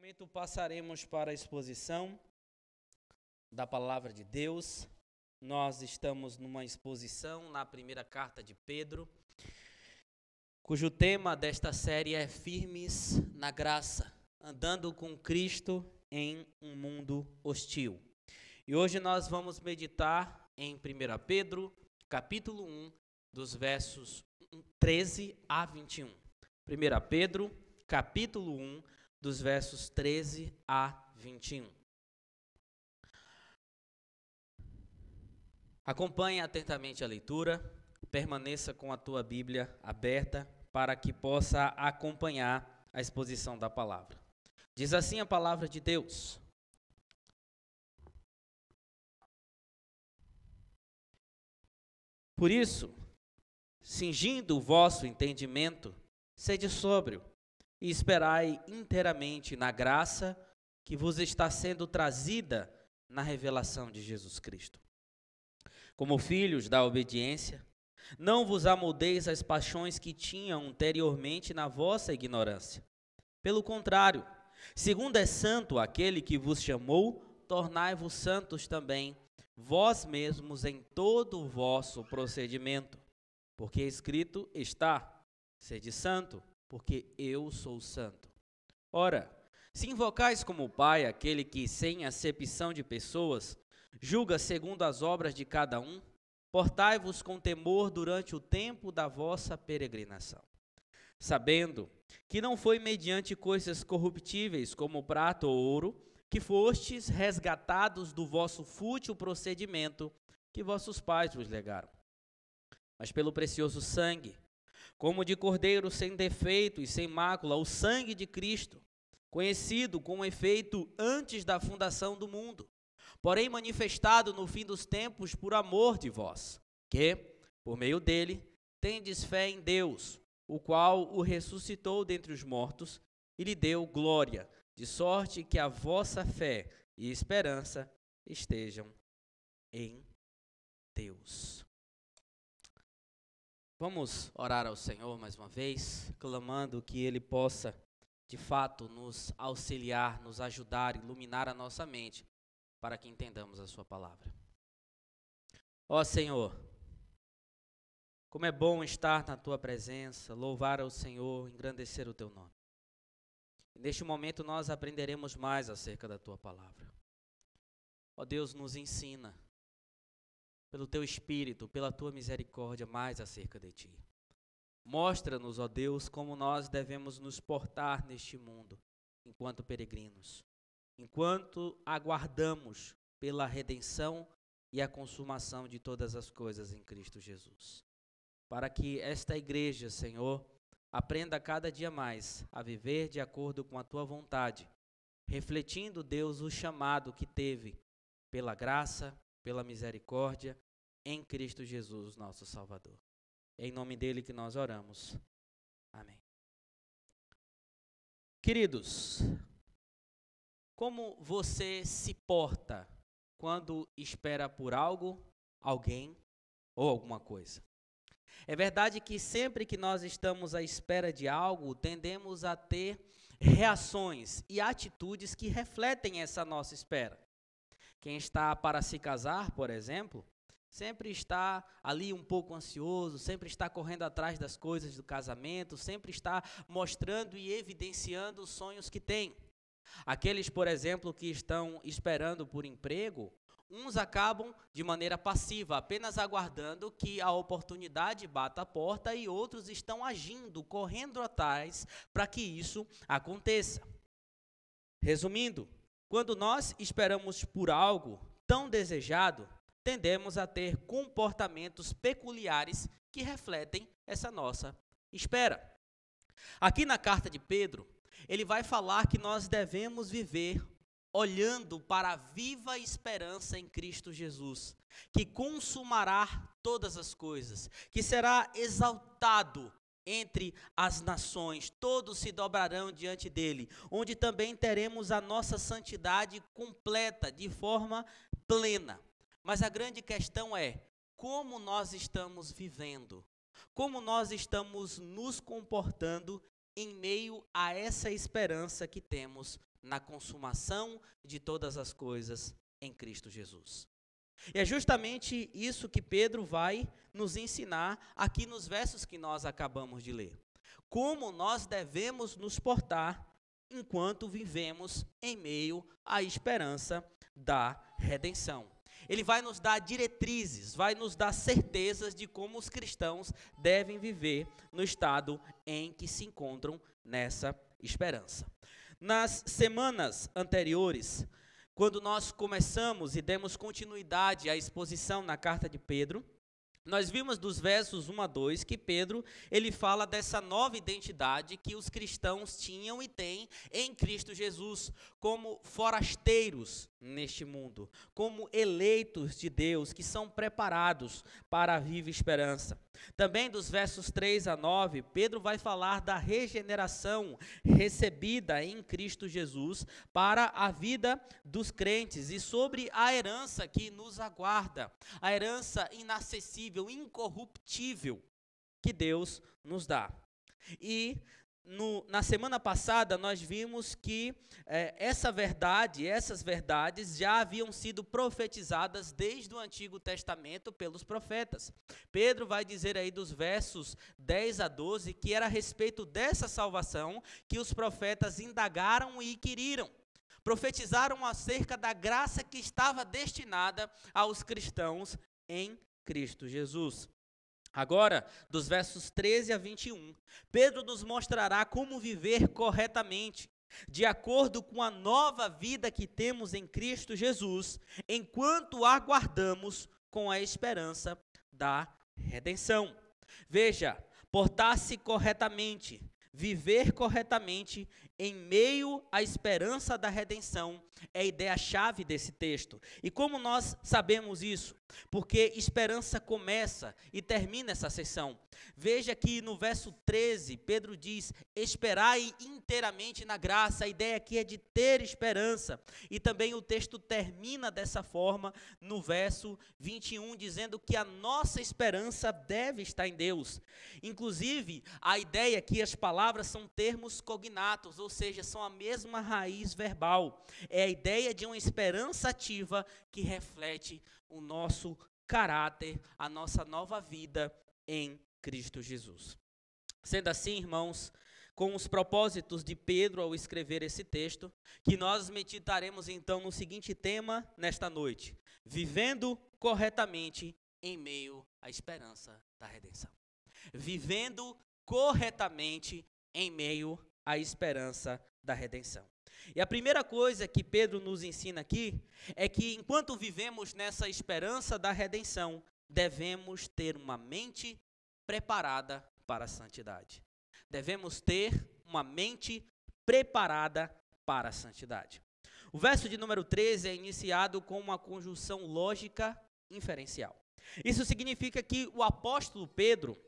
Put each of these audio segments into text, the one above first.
momento passaremos para a exposição da Palavra de Deus. Nós estamos numa exposição na primeira carta de Pedro, cujo tema desta série é Firmes na Graça, andando com Cristo em um mundo hostil. E hoje nós vamos meditar em 1 Pedro, capítulo 1, dos versos 13 a 21. 1 Pedro, capítulo 1, dos versos 13 a 21. Acompanhe atentamente a leitura, permaneça com a tua Bíblia aberta para que possa acompanhar a exposição da palavra. Diz assim a palavra de Deus: Por isso, cingindo o vosso entendimento, sede sóbrio e esperai inteiramente na graça que vos está sendo trazida na revelação de Jesus Cristo. Como filhos da obediência, não vos amoldeis às paixões que tinham anteriormente na vossa ignorância. Pelo contrário, segundo é santo aquele que vos chamou, tornai-vos santos também, vós mesmos em todo o vosso procedimento. Porque escrito está: sede santo, porque eu sou santo. Ora, se invocais como Pai aquele que, sem acepção de pessoas, julga segundo as obras de cada um, portai-vos com temor durante o tempo da vossa peregrinação, sabendo que não foi mediante coisas corruptíveis como prata ou ouro que fostes resgatados do vosso fútil procedimento que vossos pais vos legaram, mas pelo precioso sangue, como de cordeiro sem defeito e sem mácula, o sangue de Cristo, conhecido com efeito antes da fundação do mundo, porém manifestado no fim dos tempos por amor de vós, que, por meio dele, tendes fé em Deus, o qual o ressuscitou dentre os mortos e lhe deu glória, de sorte que a vossa fé e esperança estejam em Deus. Vamos orar ao Senhor mais uma vez, clamando que Ele possa, de fato, nos auxiliar, nos ajudar, iluminar a nossa mente, para que entendamos a Sua palavra. Ó Senhor, como é bom estar na Tua presença, louvar ao Senhor, engrandecer o Teu nome. E neste momento nós aprenderemos mais acerca da Tua palavra. Ó Deus, nos ensina, pelo Teu Espírito, pela Tua misericórdia, mais acerca de Ti. Mostra-nos, ó Deus, como nós devemos nos portar neste mundo, enquanto peregrinos, enquanto aguardamos pela redenção e a consumação de todas as coisas em Cristo Jesus. Para que esta igreja, Senhor, aprenda cada dia mais a viver de acordo com a Tua vontade, refletindo, Deus, o chamado que teve pela graça, pela misericórdia, em Cristo Jesus, nosso Salvador. É em nome dele que nós oramos. Amém. Queridos, como você se porta quando espera por algo, alguém ou alguma coisa? É verdade que sempre que nós estamos à espera de algo, tendemos a ter reações e atitudes que refletem essa nossa espera. Quem está para se casar, por exemplo, sempre está ali um pouco ansioso, sempre está correndo atrás das coisas do casamento, sempre está mostrando e evidenciando os sonhos que tem. Aqueles, por exemplo, que estão esperando por emprego, uns acabam de maneira passiva, apenas aguardando que a oportunidade bata a porta, e outros estão agindo, correndo atrás para que isso aconteça. Resumindo, quando nós esperamos por algo tão desejado, tendemos a ter comportamentos peculiares que refletem essa nossa espera. Aqui na carta de Pedro, ele vai falar que nós devemos viver olhando para a viva esperança em Cristo Jesus, que consumará todas as coisas, que será exaltado entre as nações, todos se dobrarão diante dele, onde também teremos a nossa santidade completa, de forma plena. Mas a grande questão é, como nós estamos vivendo? Como nós estamos nos comportando em meio a essa esperança que temos na consumação de todas as coisas em Cristo Jesus. E é justamente isso que Pedro vai nos ensinar aqui nos versos que nós acabamos de ler. Como nós devemos nos portar enquanto vivemos em meio à esperança da redenção. Ele vai nos dar diretrizes, vai nos dar certezas de como os cristãos devem viver no estado em que se encontram nessa esperança. Nas semanas anteriores, quando nós começamos e demos continuidade à exposição na carta de Pedro, nós vimos dos versos 1 a 2 que Pedro, ele fala dessa nova identidade que os cristãos tinham e têm em Cristo Jesus, como forasteiros neste mundo, como eleitos de Deus, que são preparados para a viva esperança. Também dos versos 3 a 9, Pedro vai falar da regeneração recebida em Cristo Jesus para a vida dos crentes e sobre a herança que nos aguarda, a herança inacessível, incorruptível que Deus nos dá. E na semana passada nós vimos que essas verdades já haviam sido profetizadas desde o Antigo Testamento pelos profetas. Pedro vai dizer aí dos versos 10 a 12 que era a respeito dessa salvação que os profetas indagaram e inquiriram. Profetizaram acerca da graça que estava destinada aos cristãos em Cristo Jesus. Agora, dos versos 13 a 21, Pedro nos mostrará como viver corretamente, de acordo com a nova vida que temos em Cristo Jesus, enquanto aguardamos com a esperança da redenção. Veja, portar-se corretamente, viver corretamente em meio à esperança da redenção é a ideia-chave desse texto. E como nós sabemos isso? Porque esperança começa e termina essa sessão. Veja que no verso 13, Pedro diz, esperai inteiramente na graça. A ideia aqui é de ter esperança. E também o texto termina dessa forma no verso 21, dizendo que a nossa esperança deve estar em Deus. Inclusive, a ideia aqui, as palavras são termos cognatos, ou seja, são a mesma raiz verbal. É a ideia de uma esperança ativa que reflete o nosso caráter, a nossa nova vida em Cristo Jesus. Sendo assim, irmãos, com os propósitos de Pedro ao escrever esse texto, que nós meditaremos então no seguinte tema nesta noite: vivendo corretamente em meio à esperança da redenção. Vivendo corretamente em meio à esperança da redenção. E a primeira coisa que Pedro nos ensina aqui é que enquanto vivemos nessa esperança da redenção, devemos ter uma mente preparada para a santidade. Devemos ter uma mente preparada para a santidade. O verso de número 13 é iniciado com uma conjunção lógica inferencial. Isso significa que o apóstolo Pedro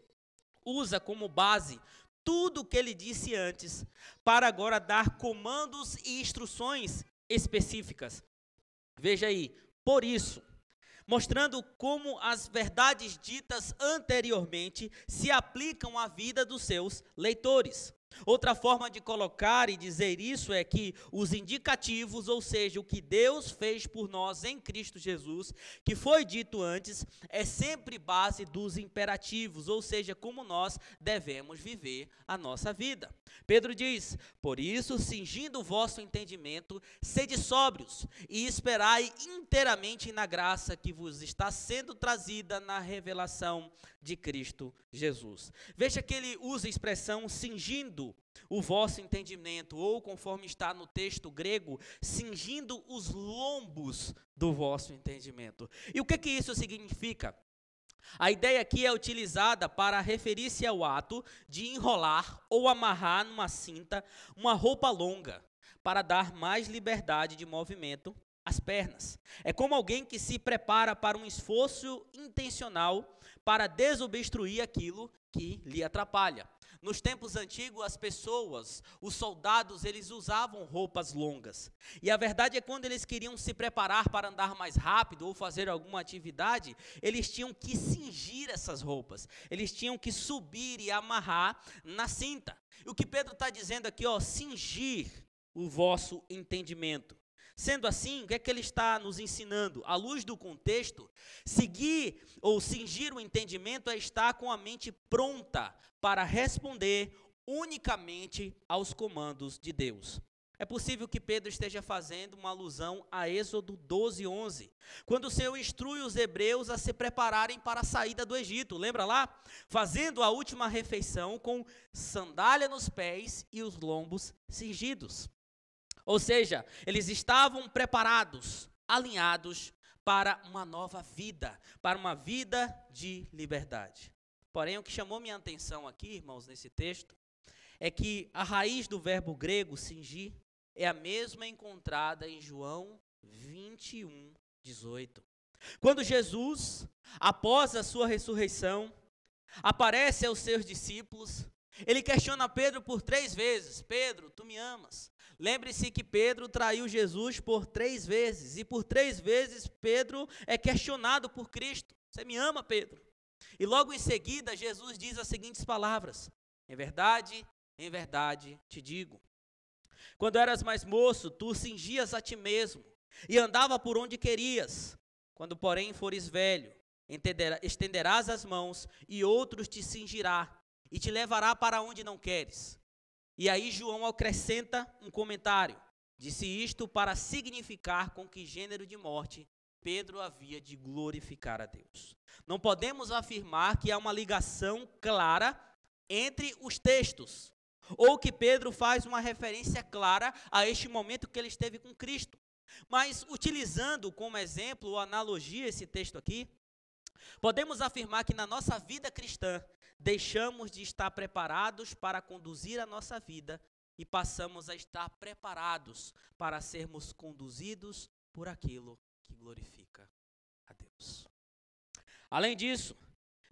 usa como base tudo o que ele disse antes, para agora dar comandos e instruções específicas. Veja aí, por isso, mostrando como as verdades ditas anteriormente se aplicam à vida dos seus leitores. Outra forma de colocar e dizer isso é que os indicativos, ou seja, o que Deus fez por nós em Cristo Jesus, que foi dito antes, é sempre base dos imperativos, ou seja, como nós devemos viver a nossa vida. Pedro diz, por isso, cingindo o vosso entendimento, sede sóbrios e esperai inteiramente na graça que vos está sendo trazida na revelação de Cristo Jesus. Veja que ele usa a expressão cingindo o vosso entendimento, ou conforme está no texto grego, cingindo os lombos do vosso entendimento. E o que isso significa? A ideia aqui é utilizada para referir-se ao ato de enrolar ou amarrar numa cinta uma roupa longa, para dar mais liberdade de movimento às pernas. É como alguém que se prepara para um esforço intencional para desobstruir aquilo que lhe atrapalha. Nos tempos antigos, as pessoas, os soldados, eles usavam roupas longas. E a verdade é que quando eles queriam se preparar para andar mais rápido ou fazer alguma atividade, eles tinham que cingir essas roupas. Eles tinham que subir e amarrar na cinta. E o que Pedro está dizendo aqui, cingir, o vosso entendimento. Sendo assim, o que é que ele está nos ensinando? À luz do contexto, seguir ou cingir o entendimento é estar com a mente pronta para responder unicamente aos comandos de Deus. É possível que Pedro esteja fazendo uma alusão a Êxodo 12:11, quando o Senhor instrui os hebreus a se prepararem para a saída do Egito. Lembra lá? Fazendo a última refeição com sandália nos pés e os lombos cingidos. Ou seja, eles estavam preparados, alinhados para uma nova vida, para uma vida de liberdade. Porém, o que chamou minha atenção aqui, irmãos, nesse texto, é que a raiz do verbo grego, cingir, é a mesma encontrada em João 21:18. Quando Jesus, após a sua ressurreição, aparece aos seus discípulos, ele questiona Pedro por 3 vezes. Pedro, tu me amas? Lembre-se que Pedro traiu Jesus por 3 vezes. E por 3 vezes Pedro é questionado por Cristo. Você me ama, Pedro? E logo em seguida Jesus diz as seguintes palavras: em verdade te digo. Quando eras mais moço, tu cingias a ti mesmo e andava por onde querias. Quando, porém, fores velho, estenderás as mãos e outros te cingirá e te levará para onde não queres. E aí João acrescenta um comentário. Disse isto para significar com que gênero de morte Pedro havia de glorificar a Deus. Não podemos afirmar que há uma ligação clara entre os textos, ou que Pedro faz uma referência clara a este momento que ele esteve com Cristo. Mas, utilizando como exemplo ou analogia esse texto aqui, podemos afirmar que na nossa vida cristã, deixamos de estar preparados para conduzir a nossa vida e passamos a estar preparados para sermos conduzidos por aquilo que glorifica a Deus. Além disso,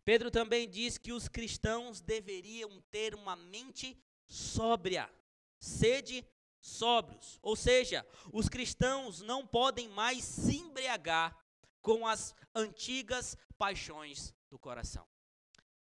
Pedro também diz que os cristãos deveriam ter uma mente sóbria, sede sóbrios, ou seja, os cristãos não podem mais se embriagar com as antigas paixões do coração.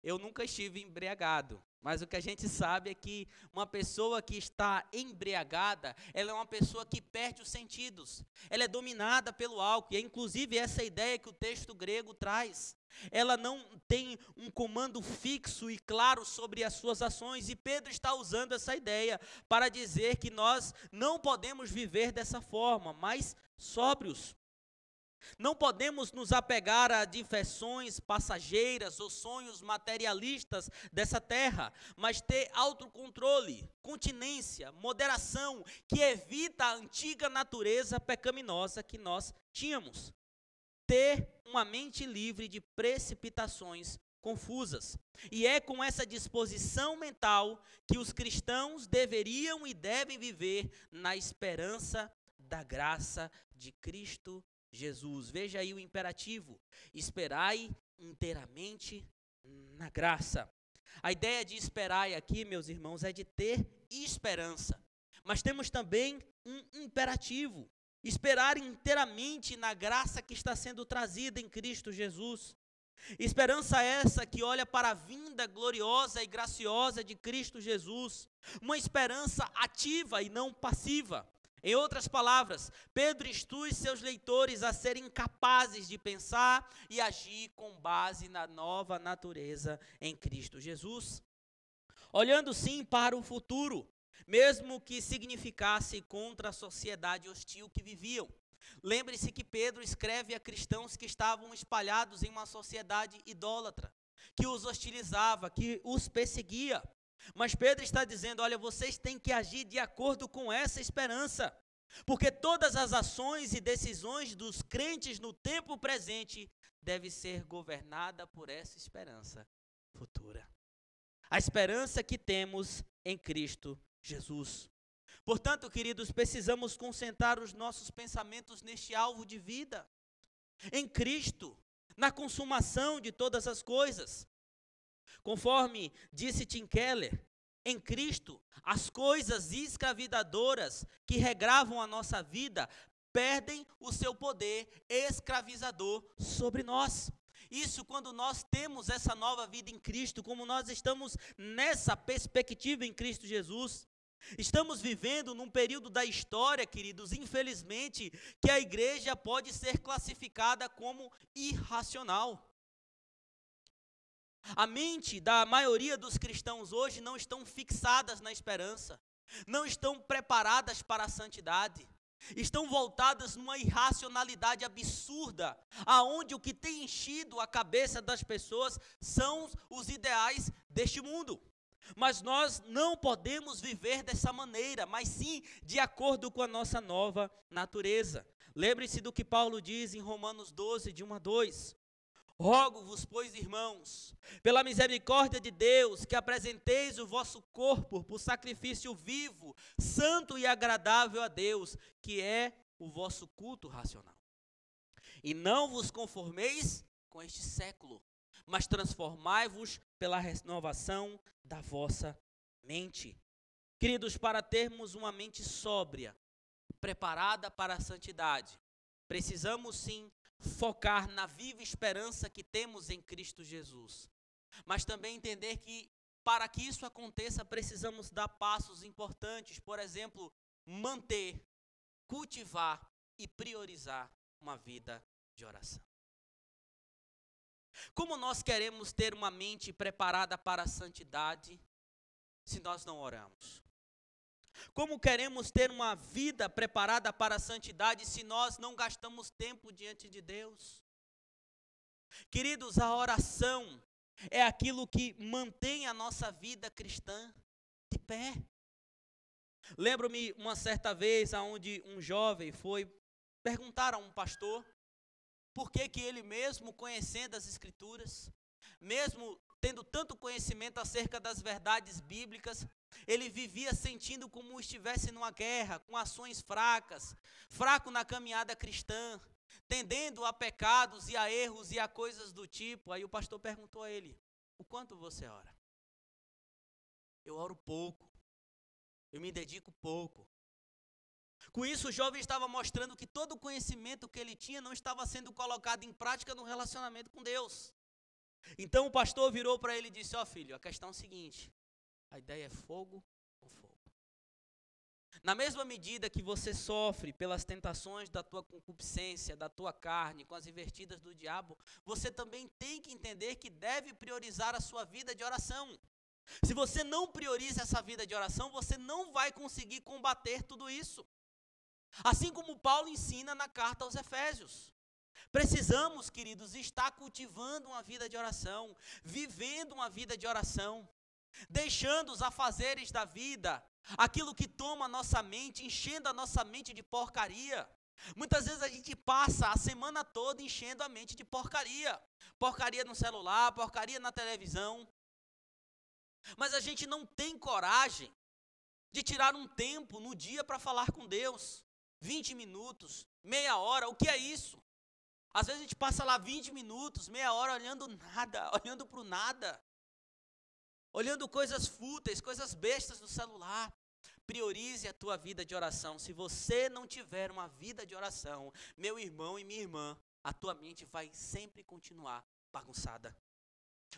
Eu nunca estive embriagado, mas o que a gente sabe é que uma pessoa que está embriagada, ela é uma pessoa que perde os sentidos, ela é dominada pelo álcool, e é inclusive essa ideia que o texto grego traz. Ela não tem um comando fixo e claro sobre as suas ações, e Pedro está usando essa ideia para dizer que nós não podemos viver dessa forma, mas sóbrios. Não podemos nos apegar a diversões passageiras ou sonhos materialistas dessa terra, mas ter autocontrole, continência, moderação, que evita a antiga natureza pecaminosa que nós tínhamos. Ter uma mente livre de precipitações confusas. E é com essa disposição mental que os cristãos deveriam e devem viver na esperança da graça de Cristo Jesus. Veja aí o imperativo: esperai inteiramente na graça. A ideia de esperai aqui, meus irmãos, é de ter esperança. Mas temos também um imperativo: esperar inteiramente na graça que está sendo trazida em Cristo Jesus. Esperança essa que olha para a vinda gloriosa e graciosa de Cristo Jesus. Uma esperança ativa e não passiva. Em outras palavras, Pedro instrui seus leitores a serem capazes de pensar e agir com base na nova natureza em Cristo Jesus. Olhando sim para o futuro, mesmo que significasse contra a sociedade hostil que viviam. Lembre-se que Pedro escreve a cristãos que estavam espalhados em uma sociedade idólatra, que os hostilizava, que os perseguia. Mas Pedro está dizendo: olha, vocês têm que agir de acordo com essa esperança, porque todas as ações e decisões dos crentes no tempo presente devem ser governadas por essa esperança futura. A esperança que temos em Cristo Jesus. Portanto, queridos, precisamos concentrar os nossos pensamentos neste alvo de vida, em Cristo, na consumação de todas as coisas. Conforme disse Tim Keller, em Cristo, as coisas escravizadoras que regravam a nossa vida perdem o seu poder escravizador sobre nós. Isso quando nós temos essa nova vida em Cristo, como nós estamos nessa perspectiva em Cristo Jesus. Estamos vivendo num período da história, queridos, infelizmente, que a igreja pode ser classificada como irracional. A mente da maioria dos cristãos hoje não estão fixadas na esperança, não estão preparadas para a santidade, estão voltadas numa irracionalidade absurda, aonde o que tem enchido a cabeça das pessoas são os ideais deste mundo. Mas nós não podemos viver dessa maneira, mas sim de acordo com a nossa nova natureza. Lembre-se do que Paulo diz em Romanos 12, de 1 a 2. Rogo-vos, pois, irmãos, pela misericórdia de Deus, que apresenteis o vosso corpo por sacrifício vivo, santo e agradável a Deus, que é o vosso culto racional. E não vos conformeis com este século, mas transformai-vos pela renovação da vossa mente. Queridos, para termos uma mente sóbria, preparada para a santidade, precisamos sim focar na viva esperança que temos em Cristo Jesus. Mas também entender que para que isso aconteça, precisamos dar passos importantes, por exemplo, manter, cultivar e priorizar uma vida de oração. Como nós queremos ter uma mente preparada para a santidade se nós não oramos? Como queremos ter uma vida preparada para a santidade se nós não gastamos tempo diante de Deus? Queridos, a oração é aquilo que mantém a nossa vida cristã de pé. Lembro-me uma certa vez onde um jovem foi perguntar a um pastor por que ele mesmo conhecendo as Escrituras, mesmo tendo tanto conhecimento acerca das verdades bíblicas, ele vivia sentindo como estivesse numa guerra, com ações fracas, fraco na caminhada cristã, tendendo a pecados e a erros e a coisas do tipo. Aí o pastor perguntou a ele: o quanto você ora? Eu oro pouco, eu me dedico pouco. Com isso, o jovem estava mostrando que todo o conhecimento que ele tinha não estava sendo colocado em prática no relacionamento com Deus. Então o pastor virou para ele e disse: ó filho, a questão é a seguinte, a ideia é fogo com fogo. Na mesma medida que você sofre pelas tentações da tua concupiscência, da tua carne, com as invertidas do diabo, você também tem que entender que deve priorizar a sua vida de oração. Se você não prioriza essa vida de oração, você não vai conseguir combater tudo isso. Assim como Paulo ensina na carta aos Efésios. Precisamos, queridos, estar cultivando uma vida de oração, vivendo uma vida de oração, deixando os afazeres da vida, aquilo que toma a nossa mente, enchendo a nossa mente de porcaria. Muitas vezes a gente passa a semana toda enchendo a mente de porcaria. Porcaria no celular, porcaria na televisão. Mas a gente não tem coragem de tirar um tempo no dia para falar com Deus. 20 minutos, meia hora, o que é isso? Às vezes a gente passa lá 20 minutos, meia hora olhando nada, olhando para o nada. Olhando coisas fúteis, coisas bestas no celular. Priorize a tua vida de oração. Se você não tiver uma vida de oração, meu irmão e minha irmã, a tua mente vai sempre continuar bagunçada.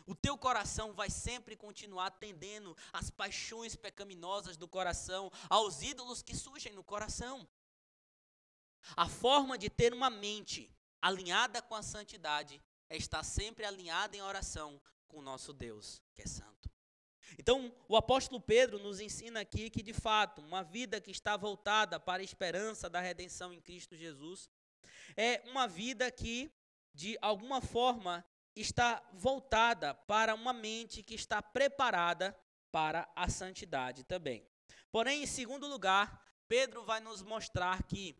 O teu coração vai sempre continuar atendendo às paixões pecaminosas do coração, aos ídolos que surgem no coração. A forma de ter uma mente alinhada com a santidade é estar sempre alinhada em oração com o nosso Deus, que é santo. Então, o apóstolo Pedro nos ensina aqui que, de fato, uma vida que está voltada para a esperança da redenção em Cristo Jesus é uma vida que, de alguma forma, está voltada para uma mente que está preparada para a santidade também. Porém, em segundo lugar, Pedro vai nos mostrar que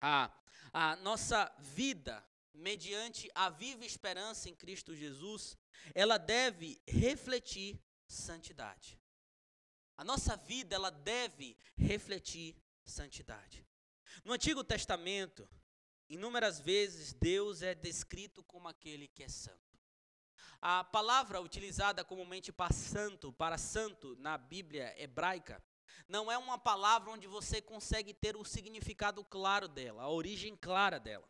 a nossa vida, mediante a viva esperança em Cristo Jesus, ela deve refletir santidade. A nossa vida, ela deve refletir santidade. No Antigo Testamento, inúmeras vezes Deus é descrito como aquele que é santo. A palavra utilizada comumente para santo na Bíblia hebraica, não é uma palavra onde você consegue ter o significado claro dela, a origem clara dela,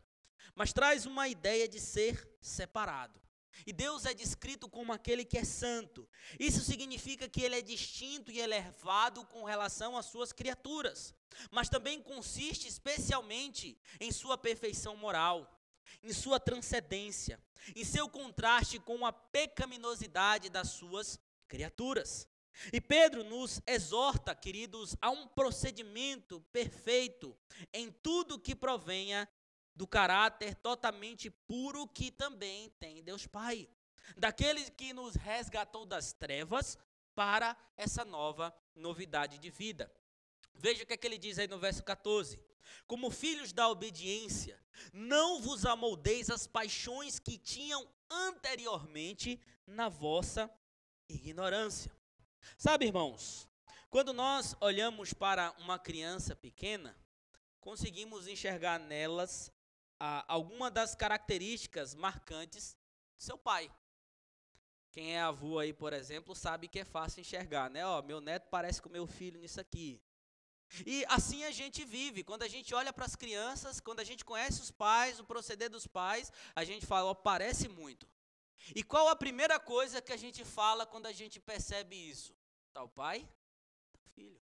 mas traz uma ideia de ser separado. E Deus é descrito como aquele que é santo. Isso significa que ele é distinto e elevado com relação às suas criaturas. Mas também consiste especialmente em sua perfeição moral, em sua transcendência, em seu contraste com a pecaminosidade das suas criaturas. E Pedro nos exorta, queridos, a um procedimento perfeito em tudo que provenha do caráter totalmente puro que também tem Deus Pai, daquele que nos resgatou das trevas para essa novidade de vida. Veja o que é que ele diz aí no verso 14: como filhos da obediência, não vos amoldeis as paixões que tinham anteriormente na vossa ignorância. Sabe, irmãos, quando nós olhamos para uma criança pequena, conseguimos enxergar nelas alguma das características marcantes do seu pai. Quem é avô aí, por exemplo, sabe que é fácil enxergar, né? Ó, meu neto parece com meu filho nisso aqui. E assim a gente vive. Quando a gente olha para as crianças, quando a gente conhece os pais, o proceder dos pais, a gente fala, ó, parece muito. E qual a primeira coisa que a gente fala quando a gente percebe isso? Tal pai, tal filho.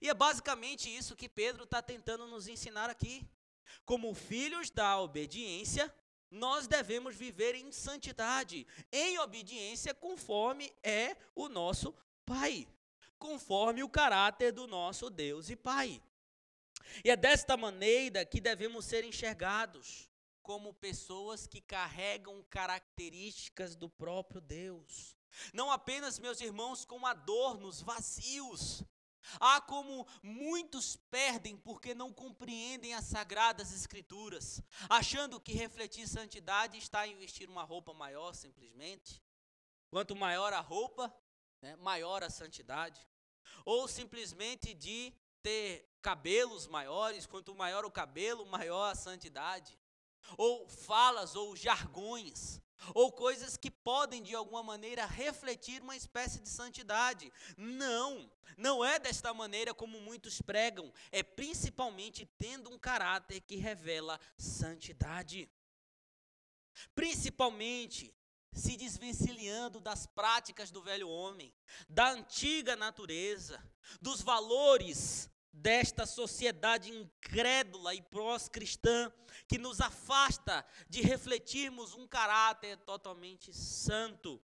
E é basicamente isso que Pedro está tentando nos ensinar aqui. Como filhos da obediência, nós devemos viver em santidade, em obediência conforme é o nosso Pai, conforme o caráter do nosso Deus e Pai. E é desta maneira que devemos ser enxergados como pessoas que carregam características do próprio Deus. Não apenas, meus irmãos, como adornos vazios. Como muitos perdem porque não compreendem as sagradas escrituras, achando que refletir santidade está em vestir uma roupa maior simplesmente. Quanto maior a roupa, né, maior a santidade. Ou simplesmente de ter cabelos maiores, quanto maior o cabelo, maior a santidade. Ou falas ou jargões, ou coisas que podem de alguma maneira refletir uma espécie de santidade. Não é desta maneira como muitos pregam, é principalmente tendo um caráter que revela santidade. Principalmente se desvencilhando das práticas do velho homem, da antiga natureza, dos valores desta sociedade incrédula e pós-cristã, que nos afasta de refletirmos um caráter totalmente santo.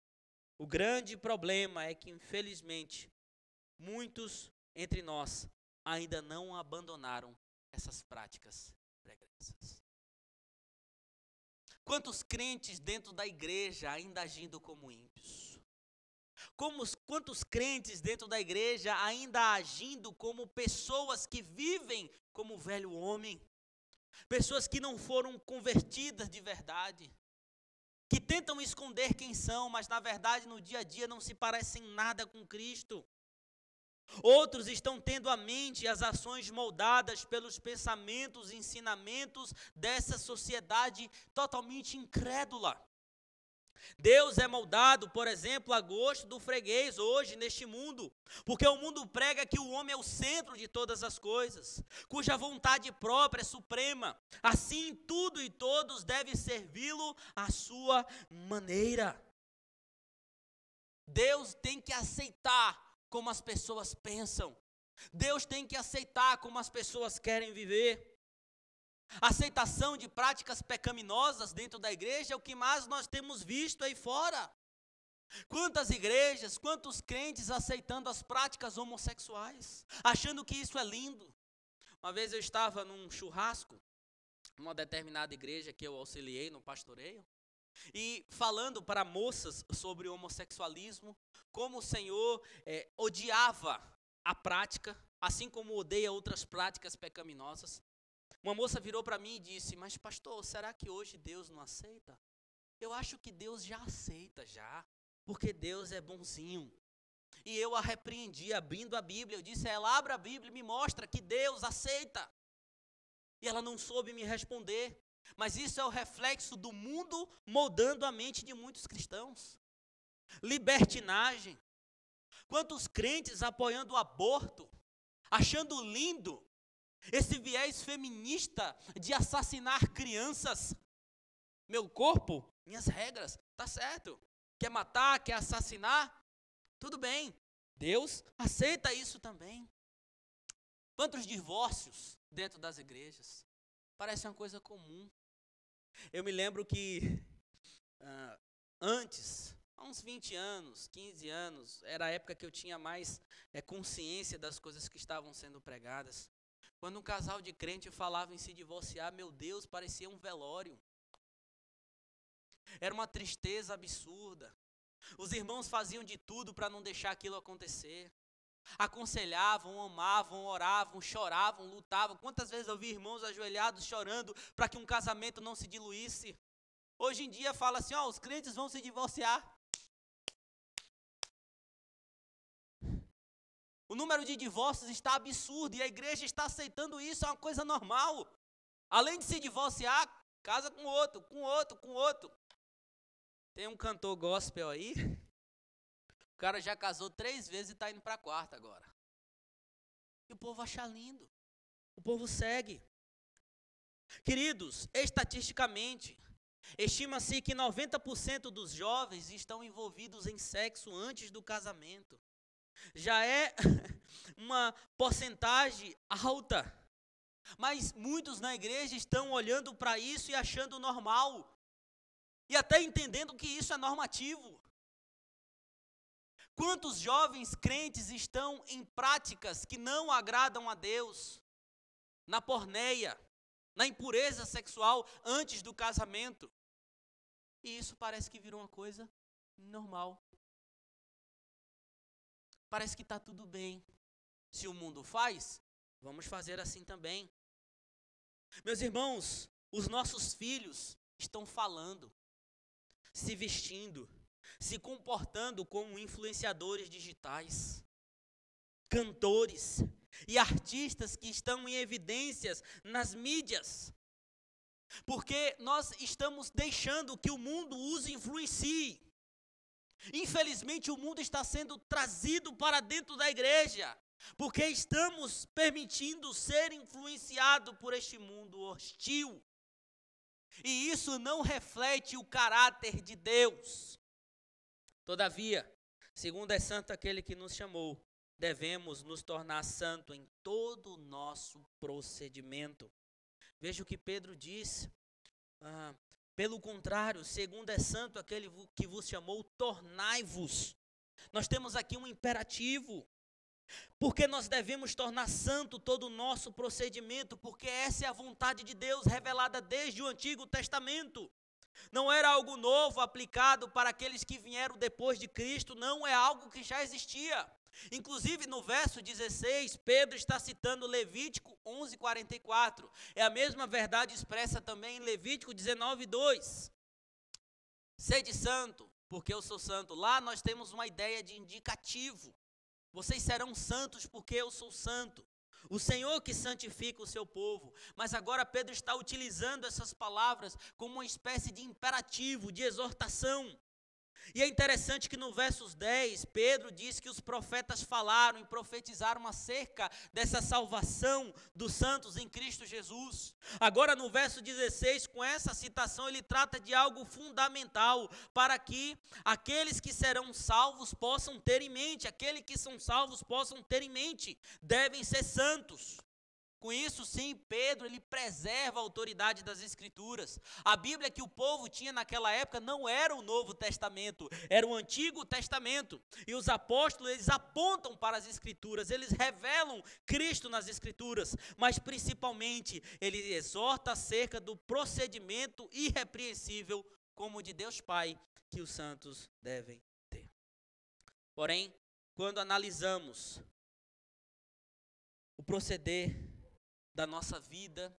O grande problema é que, infelizmente, muitos entre nós ainda não abandonaram essas práticas pregressas. Quantos crentes dentro da igreja ainda agindo como ímpios? Quantos crentes dentro da igreja ainda agindo como pessoas que vivem como velho homem? Pessoas que não foram convertidas de verdade, que tentam esconder quem são, mas na verdade no dia a dia não se parecem nada com Cristo. Outros estão tendo a mente e as ações moldadas pelos pensamentos e ensinamentos dessa sociedade totalmente incrédula. Deus é moldado, por exemplo, a gosto do freguês hoje neste mundo, porque o mundo prega que o homem é o centro de todas as coisas, cuja vontade própria é suprema. Assim, tudo e todos devem servi-lo à sua maneira. Deus tem que aceitar como as pessoas pensam. Deus tem que aceitar como as pessoas querem viver. Aceitação de práticas pecaminosas dentro da igreja é o que mais nós temos visto aí fora. Quantas igrejas, quantos crentes aceitando as práticas homossexuais, achando que isso é lindo. Uma vez eu estava num churrasco, numa determinada igreja que eu auxiliei no pastoreio, e falando para moças sobre o homossexualismo, como o Senhor odiava a prática, assim como odeia outras práticas pecaminosas. Uma moça virou para mim e disse, mas pastor, será que hoje Deus não aceita? Eu acho que Deus já aceita já, porque Deus é bonzinho. E eu a repreendi abrindo a Bíblia, eu disse, ela abre a Bíblia e me mostra que Deus aceita. E ela não soube me responder, mas isso é o reflexo do mundo moldando a mente de muitos cristãos. Libertinagem. Quantos crentes apoiando o aborto, achando lindo esse viés feminista de assassinar crianças. Meu corpo, minhas regras, tá certo. Quer matar, quer assassinar? Tudo bem. Deus aceita isso também. Quantos divórcios dentro das igrejas? Parece uma coisa comum. Eu me lembro que antes, há uns 20 anos, 15 anos, era a época que eu tinha mais consciência das coisas que estavam sendo pregadas. Quando um casal de crente falava em se divorciar, meu Deus, parecia um velório. Era uma tristeza absurda. Os irmãos faziam de tudo para não deixar aquilo acontecer. Aconselhavam, amavam, oravam, choravam, lutavam. Quantas vezes eu vi irmãos ajoelhados chorando para que um casamento não se diluísse? Hoje em dia fala assim, os crentes vão se divorciar. O número de divórcios está absurdo e a igreja está aceitando isso, é uma coisa normal. Além de se divorciar, casa com outro, com outro, com outro. Tem um cantor gospel aí, o cara já casou 3 vezes e está indo para a 4ª agora. E o povo acha lindo, o povo segue. Queridos, estatisticamente, estima-se que 90% dos jovens estão envolvidos em sexo antes do casamento. Já é uma porcentagem alta, mas muitos na igreja estão olhando para isso e achando normal, e até entendendo que isso é normativo. Quantos jovens crentes estão em práticas que não agradam a Deus, na porneia, na impureza sexual antes do casamento? E isso parece que virou uma coisa normal. Parece que está tudo bem. Se o mundo faz, vamos fazer assim também. Meus irmãos, os nossos filhos estão falando, se vestindo, se comportando como influenciadores digitais, cantores e artistas que estão em evidências nas mídias. Porque nós estamos deixando que o mundo os influencie. Infelizmente, o mundo está sendo trazido para dentro da igreja, porque estamos permitindo ser influenciado por este mundo hostil. E isso não reflete o caráter de Deus. Todavia, segundo é santo aquele que nos chamou, devemos nos tornar santo em todo o nosso procedimento. Veja o que Pedro diz. Pelo contrário, segundo é santo aquele que vos chamou, tornai-vos. Nós temos aqui um imperativo. Porque nós devemos tornar santo todo o nosso procedimento, porque essa é a vontade de Deus revelada desde o Antigo Testamento. Não era algo novo aplicado para aqueles que vieram depois de Cristo, não, é algo que já existia. Inclusive no verso 16, Pedro está citando Levítico 11:44. É a mesma verdade expressa também em Levítico 19:2. Sede santo, porque eu sou santo. Lá nós temos uma ideia de indicativo. Vocês serão santos porque eu sou santo. O Senhor que santifica o seu povo. Mas agora Pedro está utilizando essas palavras como uma espécie de imperativo, de exortação. E é interessante que no versos 10, Pedro diz que os profetas falaram e profetizaram acerca dessa salvação dos santos em Cristo Jesus. Agora no verso 16, com essa citação, ele trata de algo fundamental para que aqueles que serão salvos possam ter em mente, aqueles que são salvos possam ter em mente, devem ser santos. Com isso, sim, Pedro, ele preserva a autoridade das Escrituras. A Bíblia que o povo tinha naquela época não era o Novo Testamento, era o Antigo Testamento. E os apóstolos, eles apontam para as Escrituras, eles revelam Cristo nas Escrituras. Mas, principalmente, ele exorta acerca do procedimento irrepreensível, como de Deus Pai, que os santos devem ter. Porém, quando analisamos o proceder da nossa vida,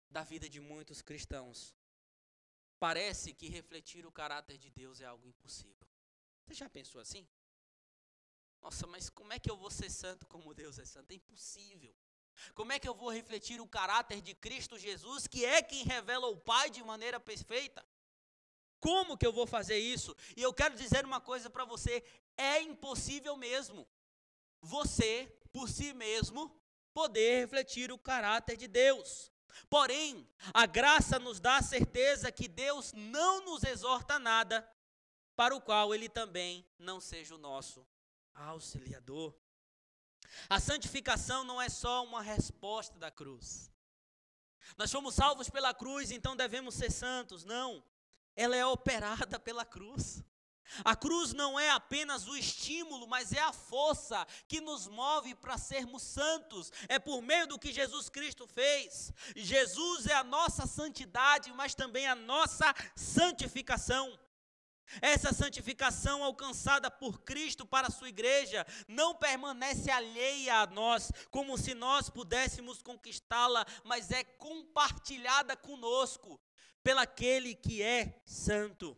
da vida de muitos cristãos, parece que refletir o caráter de Deus é algo impossível. Você já pensou assim? Nossa, mas como é que eu vou ser santo como Deus é santo? É impossível. Como é que eu vou refletir o caráter de Cristo Jesus, que é quem revela o Pai de maneira perfeita? Como que eu vou fazer isso? E eu quero dizer uma coisa para você, é impossível mesmo. Você, por si mesmo, poder refletir o caráter de Deus. Porém, a graça nos dá a certeza que Deus não nos exorta a nada, para o qual Ele também não seja o nosso auxiliador. A santificação não é só uma resposta da cruz. Nós fomos salvos pela cruz, então devemos ser santos. Não, ela é operada pela cruz. A cruz não é apenas o estímulo, mas é a força que nos move para sermos santos. É por meio do que Jesus Cristo fez. Jesus é a nossa santidade, mas também a nossa santificação. Essa santificação alcançada por Cristo para a sua igreja não permanece alheia a nós, como se nós pudéssemos conquistá-la, mas é compartilhada conosco pelaquele que é santo.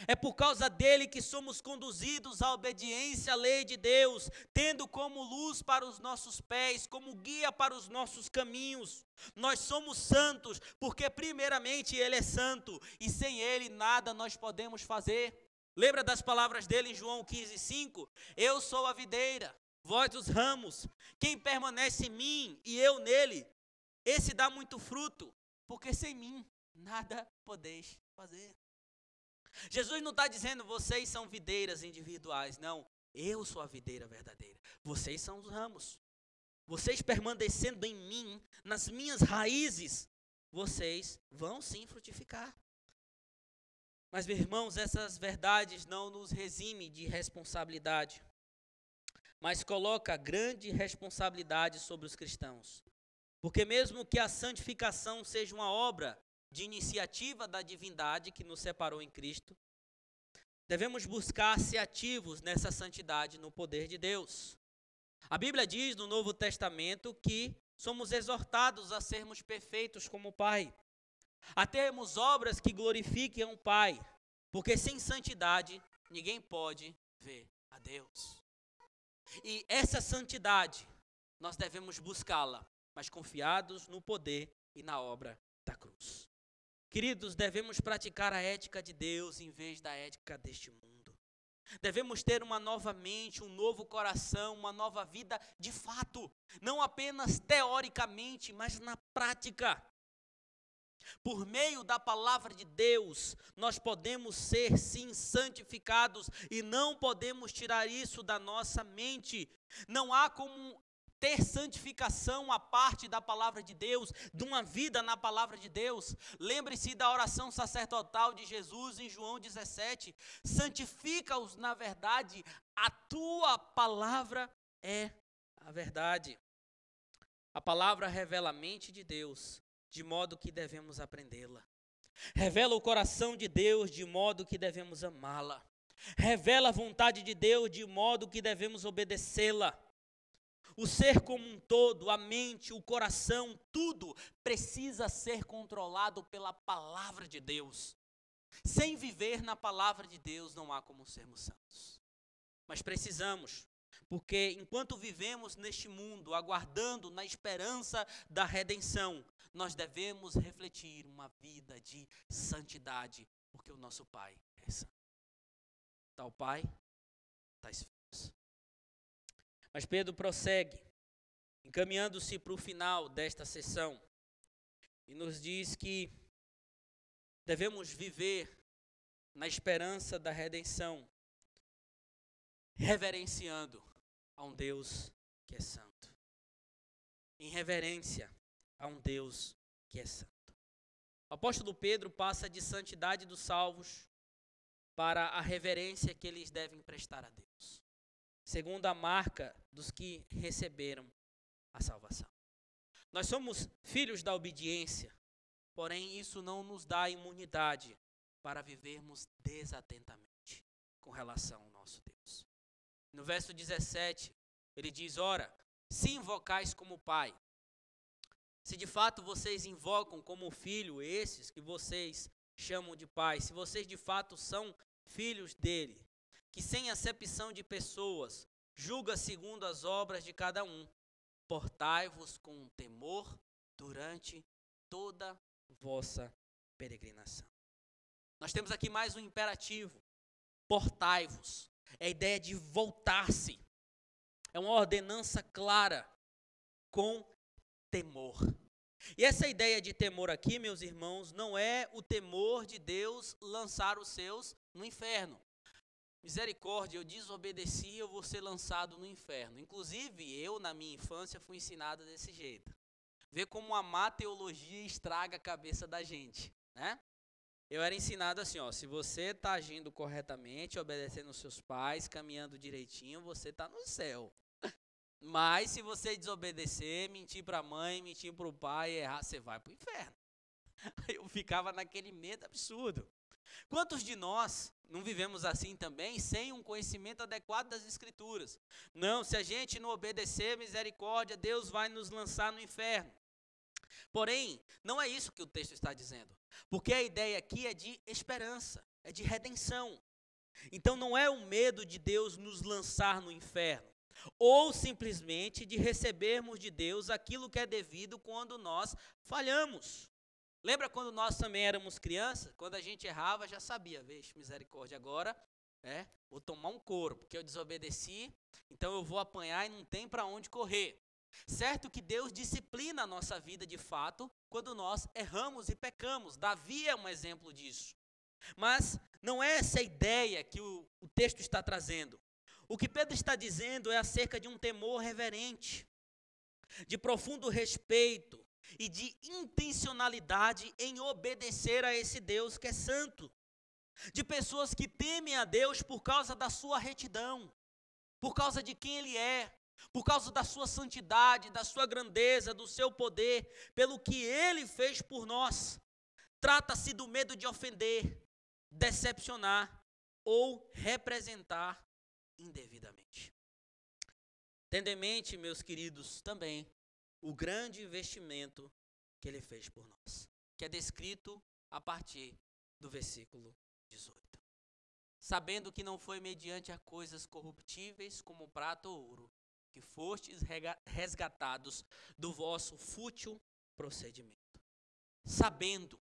É por causa dele que somos conduzidos à obediência à lei de Deus, tendo como luz para os nossos pés, como guia para os nossos caminhos. Nós somos santos porque primeiramente ele é santo e sem ele nada nós podemos fazer. Lembra das palavras dele em João 15:5? Eu sou a videira, vós os ramos. Quem permanece em mim e eu nele, esse dá muito fruto, porque sem mim nada podeis fazer. Jesus não está dizendo vocês são videiras individuais, não. Eu sou a videira verdadeira. Vocês são os ramos. Vocês permanecendo em mim, nas minhas raízes, vocês vão sim frutificar. Mas, meus irmãos, essas verdades não nos eximem de responsabilidade, mas coloca grande responsabilidade sobre os cristãos. Porque mesmo que a santificação seja uma obra de iniciativa da divindade que nos separou em Cristo, devemos buscar ser ativos nessa santidade no poder de Deus. A Bíblia diz no Novo Testamento que somos exortados a sermos perfeitos como o Pai, a termos obras que glorifiquem o Pai, porque sem santidade ninguém pode ver a Deus. E essa santidade nós devemos buscá-la, mas confiados no poder e na obra da cruz. Queridos, devemos praticar a ética de Deus em vez da ética deste mundo. Devemos ter uma nova mente, um novo coração, uma nova vida de fato, não apenas teoricamente, mas na prática. Por meio da palavra de Deus, nós podemos ser sim santificados e não podemos tirar isso da nossa mente. Não há como ter santificação a parte da palavra de Deus, de uma vida na palavra de Deus. Lembre-se da oração sacerdotal de Jesus em João 17. Santifica-os na verdade, a tua palavra é a verdade. A palavra revela a mente de Deus, de modo que devemos aprendê-la. Revela o coração de Deus, de modo que devemos amá-la. Revela a vontade de Deus, de modo que devemos obedecê-la. O ser como um todo, a mente, o coração, tudo precisa ser controlado pela palavra de Deus. Sem viver na palavra de Deus não há como sermos santos. Mas precisamos, porque enquanto vivemos neste mundo, aguardando na esperança da redenção, nós devemos refletir uma vida de santidade, porque o nosso Pai é santo. Tal Pai, tais filhos. Mas Pedro prossegue, encaminhando-se para o final desta sessão, e nos diz que devemos viver na esperança da redenção, reverenciando a um Deus que é santo. Em reverência a um Deus que é santo. O apóstolo Pedro passa de santidade dos salvos para a reverência que eles devem prestar a Deus, segundo a marca dos que receberam a salvação. Nós somos filhos da obediência, porém isso não nos dá imunidade para vivermos desatentamente com relação ao nosso Deus. No verso 17, ele diz: ora, se invocais como Pai, se de fato vocês invocam como filho esses que vocês chamam de Pai, se vocês de fato são filhos dele, que sem acepção de pessoas julga segundo as obras de cada um, portai-vos com temor durante toda vossa peregrinação. Nós temos aqui mais um imperativo: portai-vos. É a ideia de voltar-se. É uma ordenança clara, com temor. E essa ideia de temor aqui, meus irmãos, não é o temor de Deus lançar os seus no inferno. Misericórdia, eu desobedeci, eu vou ser lançado no inferno. Inclusive, eu, na minha infância, fui ensinado desse jeito. Vê como a má teologia estraga a cabeça da gente, né? Eu era ensinado assim, ó, se você está agindo corretamente, obedecendo os seus pais, caminhando direitinho, você está no céu. Mas se você desobedecer, mentir para a mãe, mentir para o pai, errar, você vai para o inferno. Eu ficava naquele medo absurdo. Quantos de nós não vivemos assim também, sem um conhecimento adequado das Escrituras? Não, se a gente não obedecer, misericórdia, Deus vai nos lançar no inferno. Porém, não é isso que o texto está dizendo. Porque a ideia aqui é de esperança, é de redenção. Então não é o medo de Deus nos lançar no inferno, ou simplesmente de recebermos de Deus aquilo que é devido quando nós falhamos. Lembra quando nós também éramos crianças? Quando a gente errava, já sabia, veja, misericórdia, agora vou tomar um couro, porque eu desobedeci, então eu vou apanhar e não tem para onde correr. Certo que Deus disciplina a nossa vida de fato, quando nós erramos e pecamos. Davi é um exemplo disso. Mas não é essa ideia que o texto está trazendo. O que Pedro está dizendo é acerca de um temor reverente, de profundo respeito e de intencionalidade em obedecer a esse Deus que é santo. De pessoas que temem a Deus por causa da sua retidão, por causa de quem Ele é, por causa da sua santidade, da sua grandeza, do seu poder, pelo que Ele fez por nós. Trata-se do medo de ofender, decepcionar ou representar indevidamente. Tendo em mente, meus queridos, também o grande investimento que Ele fez por nós, que é descrito a partir do versículo 18. Sabendo que não foi mediante a coisas corruptíveis como prata ou ouro, que fostes resgatados do vosso fútil procedimento. Sabendo,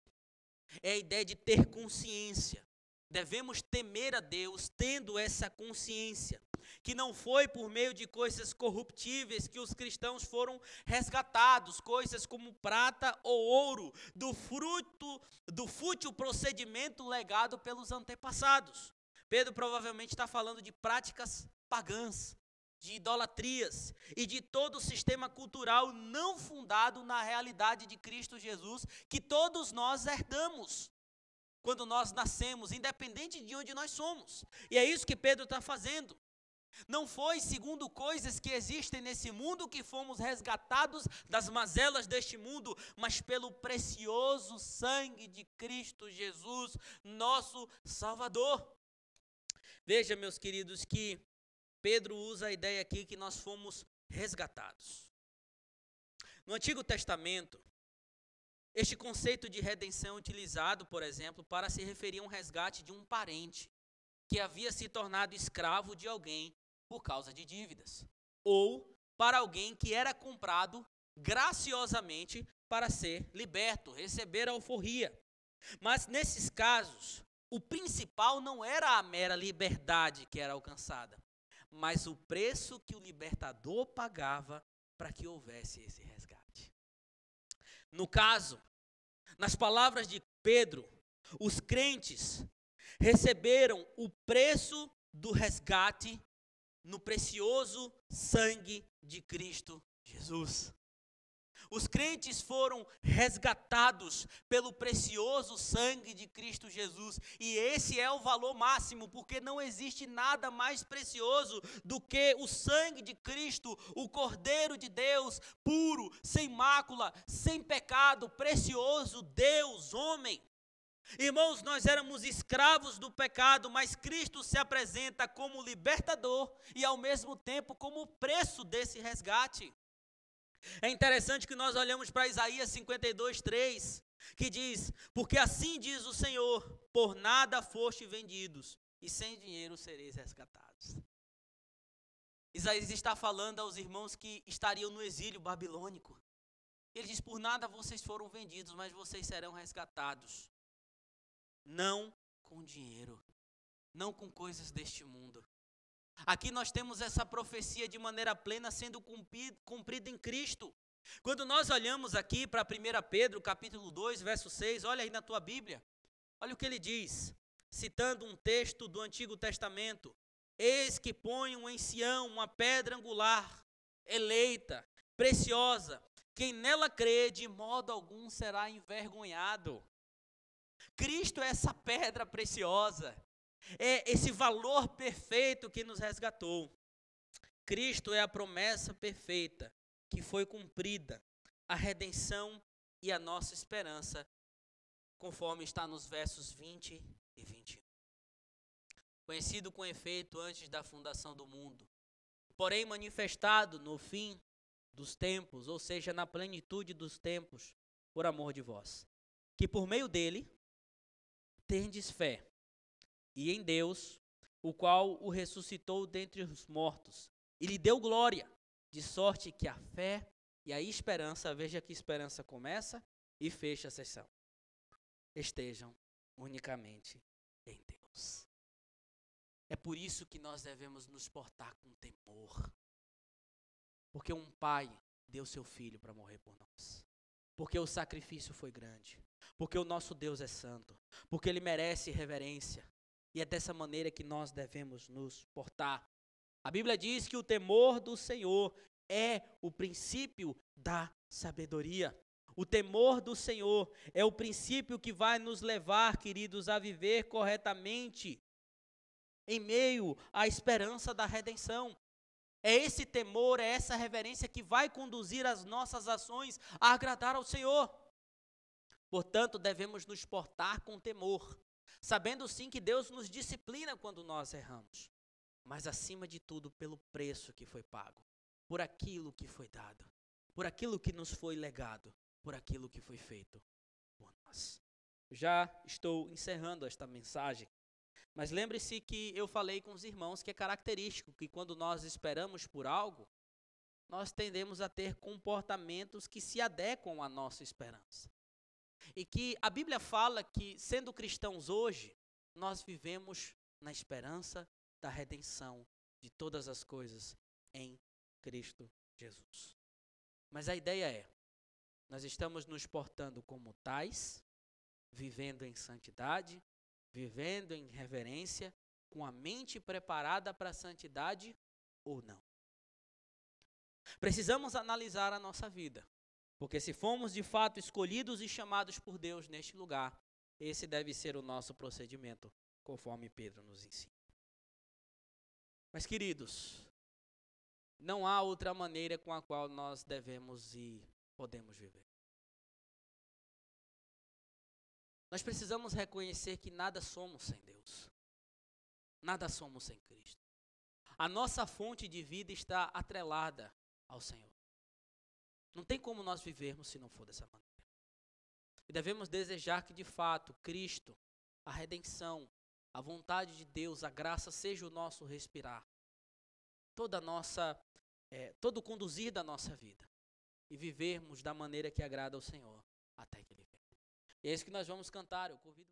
é a ideia de ter consciência. Devemos temer a Deus tendo essa consciência, que não foi por meio de coisas corruptíveis que os cristãos foram resgatados, coisas como prata ou ouro, do fruto do fútil procedimento legado pelos antepassados. Pedro provavelmente está falando de práticas pagãs, de idolatrias e de todo o sistema cultural não fundado na realidade de Cristo Jesus, que todos nós herdamos quando nós nascemos, independente de onde nós somos. E é isso que Pedro está fazendo. Não foi segundo coisas que existem nesse mundo que fomos resgatados das mazelas deste mundo, mas pelo precioso sangue de Cristo Jesus, nosso Salvador. Veja, meus queridos, que Pedro usa a ideia aqui que nós fomos resgatados. No Antigo Testamento, este conceito de redenção é utilizado, por exemplo, para se referir a um resgate de um parente que havia se tornado escravo de alguém por causa de dívidas, ou para alguém que era comprado graciosamente para ser liberto, receber a alforria. Mas nesses casos, o principal não era a mera liberdade que era alcançada, mas o preço que o libertador pagava para que houvesse esse resgate. No caso, nas palavras de Pedro, os crentes receberam o preço do resgate no precioso sangue de Cristo Jesus. Os crentes foram resgatados pelo precioso sangue de Cristo Jesus. E esse é o valor máximo, porque não existe nada mais precioso do que o sangue de Cristo, o Cordeiro de Deus, puro, sem mácula, sem pecado, precioso Deus, homem. Irmãos, nós éramos escravos do pecado, mas Cristo se apresenta como libertador e ao mesmo tempo como o preço desse resgate. É interessante que nós olhamos para Isaías 52:3, que diz: porque assim diz o Senhor, por nada foste vendidos, e sem dinheiro sereis resgatados. Isaías está falando aos irmãos que estariam no exílio babilônico. Ele diz: por nada vocês foram vendidos, mas vocês serão resgatados. Não com dinheiro, não com coisas deste mundo. Aqui nós temos essa profecia de maneira plena sendo cumprida em Cristo. Quando nós olhamos aqui para 1 Pedro, capítulo 2, verso 6, olha aí na tua Bíblia, olha o que ele diz, citando um texto do Antigo Testamento: eis que ponho em Sião uma pedra angular, eleita, preciosa, quem nela crê de modo algum será envergonhado. Cristo é essa pedra preciosa, é esse valor perfeito que nos resgatou. Cristo é a promessa perfeita que foi cumprida, a redenção e a nossa esperança, conforme está nos versos 20 e 21. Conhecido com efeito antes da fundação do mundo, porém manifestado no fim dos tempos, ou seja, na plenitude dos tempos, por amor de vós, que por meio dele tendes fé, e em Deus, o qual o ressuscitou dentre os mortos, e lhe deu glória, de sorte que a fé e a esperança, veja que esperança começa e fecha a sessão, estejam unicamente em Deus. É por isso que nós devemos nos portar com temor, porque um pai deu seu filho para morrer por nós, porque o sacrifício foi grande, porque o nosso Deus é santo, porque ele merece reverência, e é dessa maneira que nós devemos nos portar. A Bíblia diz que o temor do Senhor é o princípio da sabedoria. O temor do Senhor é o princípio que vai nos levar, queridos, a viver corretamente em meio à esperança da redenção. É esse temor, é essa reverência que vai conduzir as nossas ações a agradar ao Senhor. Portanto, devemos nos portar com temor, sabendo sim que Deus nos disciplina quando nós erramos, mas acima de tudo pelo preço que foi pago, por aquilo que foi dado, por aquilo que nos foi legado, por aquilo que foi feito por nós. Já estou encerrando esta mensagem, mas lembre-se que eu falei com os irmãos que é característico que quando nós esperamos por algo, nós tendemos a ter comportamentos que se adequam à nossa esperança. E que a Bíblia fala que, sendo cristãos hoje, nós vivemos na esperança da redenção de todas as coisas em Cristo Jesus. Mas a ideia é, nós estamos nos portando como tais, vivendo em santidade, vivendo em reverência, com a mente preparada para a santidade ou não. Precisamos analisar a nossa vida, porque se fomos de fato escolhidos e chamados por Deus neste lugar, esse deve ser o nosso procedimento, conforme Pedro nos ensina. Mas, queridos, não há outra maneira com a qual nós devemos e podemos viver. Nós precisamos reconhecer que nada somos sem Deus. Nada somos sem Cristo. A nossa fonte de vida está atrelada ao Senhor. Não tem como nós vivermos se não for dessa maneira. E devemos desejar que, de fato, Cristo, a redenção, a vontade de Deus, a graça seja o nosso respirar. Todo o conduzir da nossa vida. E vivermos da maneira que agrada ao Senhor até que Ele venha. E é isso que nós vamos cantar. Eu convido